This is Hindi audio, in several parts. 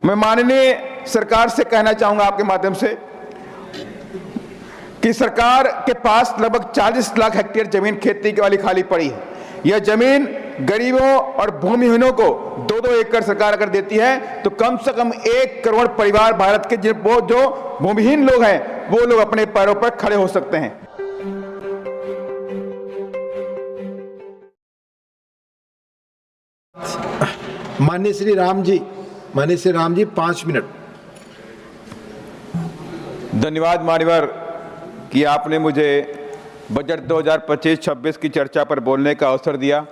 मैं माननीय सरकार से कहना चाहूंगा आपके माध्यम से कि सरकार के पास लगभग 40 लाख हेक्टेयर जमीन खेती के वाली खाली पड़ी है। यह जमीन गरीबों और भूमिहीनों को 2-2 एकड़ सरकार अगर देती है तो कम से कम 1 करोड़ परिवार भारत के जो भूमिहीन लोग हैं वो लोग अपने पैरों पर खड़े हो सकते हैं। माननीय श्री राम जी 5 मिनट। धन्यवाद मान्यवर कि आपने मुझे बजट 2025-26 की चर्चा पर बोलने का अवसर दिया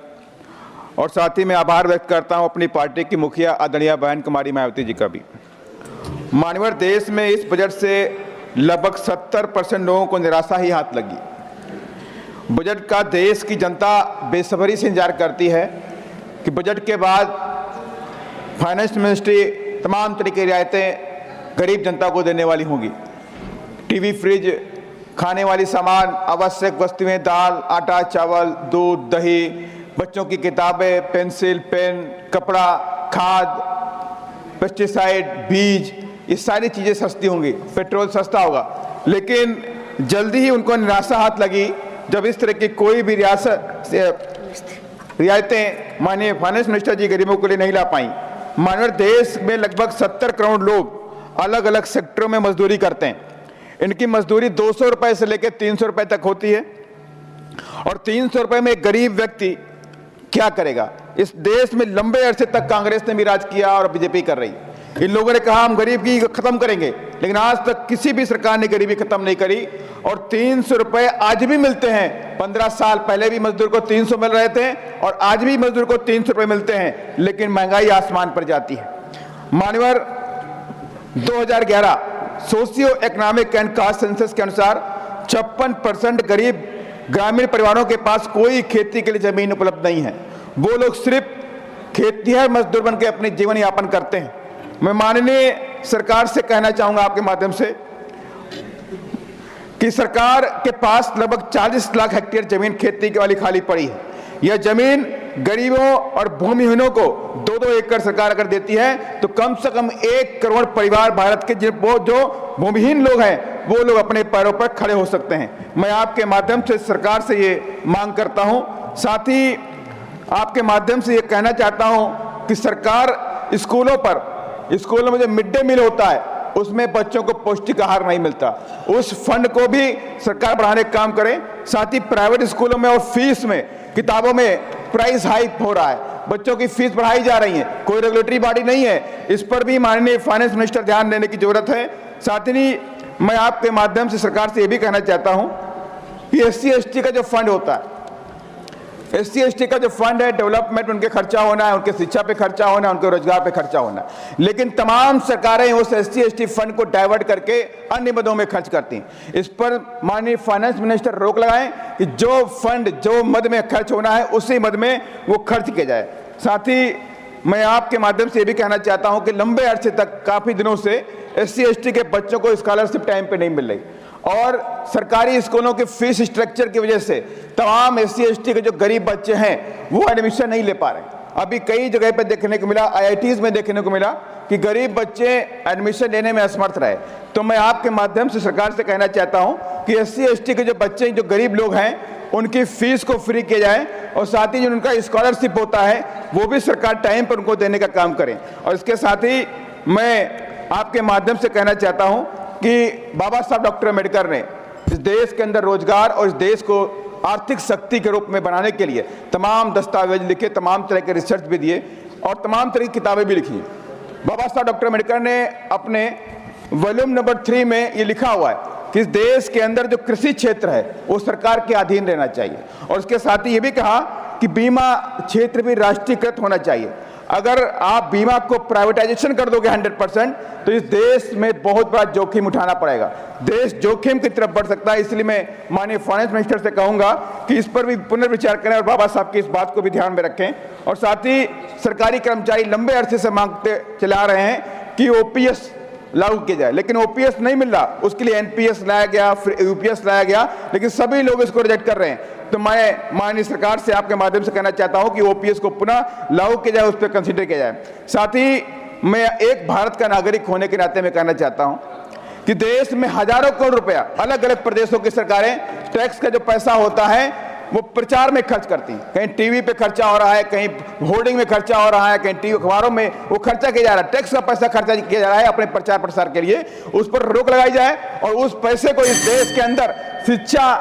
और साथ ही मैं आभार व्यक्त करता हूं अपनी पार्टी की मुखिया आदरणीय बहन कुमारी मायावती जी का भी। मान्यवर, देश में इस बजट से लगभग 70% लोगों को निराशा ही हाथ लगी। बजट का देश की जनता बेसब्री से इंतजार करती है कि बजट के बाद फाइनेंस मिनिस्ट्री तमाम तरह की रियायतें गरीब जनता को देने वाली होंगी। टीवी, फ्रिज, खाने वाली सामान, आवश्यक वस्तुएं, दाल, आटा, चावल, दूध, दही, बच्चों की किताबें, पेंसिल, पेन, कपड़ा, खाद, पेस्टिसाइड, बीज, ये सारी चीज़ें सस्ती होंगी, पेट्रोल सस्ता होगा। लेकिन जल्दी ही उनको निराशा हाथ लगी जब इस तरह की कोई भी रियायतें माननीय फाइनेंस मिनिस्टर जी गरीबों के लिए नहीं ला पाई। मानव देश में लगभग 70 करोड़ लोग अलग अलग सेक्टरों में मजदूरी करते हैं। इनकी मजदूरी 200 रुपए से लेकर 300 रुपए तक होती है और 300 रुपए में एक गरीब व्यक्ति क्या करेगा। इस देश में लंबे अरसे तक कांग्रेस ने भी राज किया और बीजेपी कर रही। इन लोगों ने कहा हम गरीबी खत्म करेंगे, लेकिन आज तक किसी भी सरकार ने गरीबी खत्म नहीं करी और 300 रुपए आज भी मिलते हैं। 15 साल पहले भी मजदूर को 300 मिल रहे थे और आज भी मजदूर को 300 रुपए मिलते हैं, लेकिन महंगाई आसमान पर जाती है। मान्यवर, 2011 socio economic and caste census के अनुसार 56% गरीब ग्रामीण परिवारों के पास कोई खेती के लिए जमीन उपलब्ध नहीं है। वो लोग सिर्फ खेतिहर मजदूर बन के अपने जीवन यापन करते हैं। मैं माननीय सरकार से कहना चाहूंगा आपके माध्यम से कि सरकार के पास लगभग 40 लाख हेक्टेयर जमीन खेती के वाली खाली पड़ी है। यह जमीन गरीबों और भूमिहीनों को 2-2 एकड़ सरकार अगर देती है तो कम से कम 1 करोड़ परिवार भारत के जो भूमिहीन लोग हैं वो लोग अपने पैरों पर खड़े हो सकते हैं। मैं आपके माध्यम से सरकार से ये मांग करता हूं। साथ ही आपके माध्यम से ये कहना चाहता हूं कि सरकार स्कूलों में जो मिड डे मील होता है उसमें बच्चों को पौष्टिक आहार नहीं मिलता, उस फंड को भी सरकार बढ़ाने का काम करे। साथ ही प्राइवेट स्कूलों में और फीस में, किताबों में प्राइस हाइक हो रहा है, बच्चों की फीस बढ़ाई जा रही है, कोई रेगुलेटरी बॉडी नहीं है। इस पर भी माननीय फाइनेंस मिनिस्टर ध्यान देने की जरूरत है। साथ ही मैं आपके माध्यम से सरकार से यह भी कहना चाहता हूं कि SC/ST का जो फंड होता है, SC/ST का जो फंड है, डेवलपमेंट उनके खर्चा होना है, उनके शिक्षा पे खर्चा होना है, उनके रोजगार पे खर्चा होना है। लेकिन तमाम सरकारें उस SC/ST फंड को डाइवर्ट करके अन्य मदों में खर्च करती हैं। इस पर माननीय फाइनेंस मिनिस्टर रोक लगाएं कि जो फंड जो मद में खर्च होना है उसी मद में वो खर्च किया जाए। साथ ही मैं आपके माध्यम से ये भी कहना चाहता हूं कि लंबे अरसे तक काफी दिनों से SC/ST के बच्चों को स्कॉलरशिप टाइम पे नहीं मिल रही और सरकारी स्कूलों के फीस स्ट्रक्चर की वजह से तमाम SC/ST के जो गरीब बच्चे हैं वो एडमिशन नहीं ले पा रहे। अभी कई जगह पे देखने को मिला, IITs में देखने को मिला कि गरीब बच्चे एडमिशन लेने में असमर्थ रहे। तो मैं आपके माध्यम से सरकार से कहना चाहता हूं कि SC/ST के जो बच्चे, जो गरीब लोग हैं, उनकी फीस को फ्री किया जाए और साथ ही जो उनका स्कॉलरशिप होता है वो भी सरकार टाइम पर उनको देने का काम करे। और इसके साथ ही मैं आपके माध्यम से कहना चाहता हूं कि बाबा साहब डॉक्टर अम्बेडकर ने इस देश के अंदर रोजगार और इस देश को आर्थिक शक्ति के रूप में बनाने के लिए तमाम दस्तावेज लिखे, तमाम तरह के रिसर्च भी दिए और तमाम तरह की किताबें भी लिखी। बाबा साहब डॉक्टर अम्बेडकर ने अपने वॉल्यूम नंबर 3 में ये लिखा हुआ है कि इस देश के अंदर जो कृषि क्षेत्र है वो सरकार के अधीन रहना चाहिए और उसके साथ ही ये भी कहा कि बीमा क्षेत्र भी राष्ट्रीयकृत होना चाहिए। अगर आप बीमा को प्राइवेटाइजेशन कर दोगे 100% तो इस देश में बहुत बड़ा जोखिम उठाना पड़ेगा, देश जोखिम की तरफ बढ़ सकता है। इसलिए मैं माननीय फाइनेंस मिनिस्टर से कहूंगा कि इस पर भी पुनर्विचार करें और बाबा साहब की इस बात को भी ध्यान में रखें। और साथ ही सरकारी कर्मचारी लंबे अरसे से मांगते चले आ रहे हैं कि OPS लागू किया जाए, लेकिन OPS नहीं मिल रहा, उसके लिए NPS लाया गया, फिर UPS लाया गया, लेकिन सभी लोग इसको रिजेक्ट कर रहे हैं। तो मैं माननीय सरकार से आपके माध्यम से कहना चाहता हूं कि OPS को पुनः लागू किया जाए, उस पर कंसिडर किया जाए। साथ ही मैं एक भारत का नागरिक होने के नाते मैं कहना चाहता हूं कि देश में हजारों करोड़ रुपया अलग अलग प्रदेशों की सरकारें टैक्स का जो पैसा होता है वो प्रचार में खर्च करती हैं। कहीं टीवी पे खर्चा हो रहा है, कहीं होर्डिंग में खर्चा हो रहा है, कहीं टीवी अखबारों में वो खर्चा किया जा रहा है, टैक्स का पैसा खर्चा किया जा रहा है अपने प्रचार प्रसार के लिए। उस पर रोक लगाई जाए और उस पैसे को इस देश के अंदर शिक्षा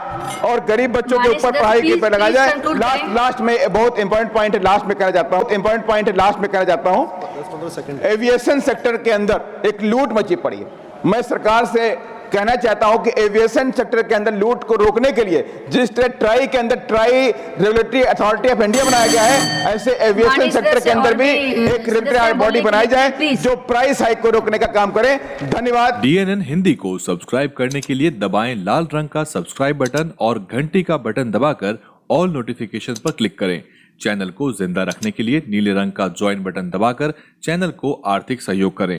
और गरीब बच्चों के ऊपर पढ़ाई के पर लगाया जाए। लास्ट में बहुत इंपॉर्टेंट पॉइंट है, लास्ट में कहना चाहता हूं, एविएशन सेक्टर के अंदर एक लूट मची पड़ी है। मैं सरकार से कहना चाहता हूं कि एविएशन सेक्टर के अंदर लूट को रोकने के लिए जिस तरह ट्राई के अंदर try regulatory authority of India बनाया गया है, ऐसे एविएशन सेक्टर के अंदर भी एक रेगुलेटरी बॉडी बनाई जाए जो प्राइस हाइक को रोकने का काम करे। धन्यवाद। DNN हिंदी को सब्सक्राइब करने के लिए दबाएं लाल रंग का सब्सक्राइब बटन और घंटी का बटन दबाकर ऑल नोटिफिकेशन पर क्लिक करें। चैनल को जिंदा रखने के लिए नीले रंग का ज्वाइन बटन दबाकर चैनल को आर्थिक सहयोग करें।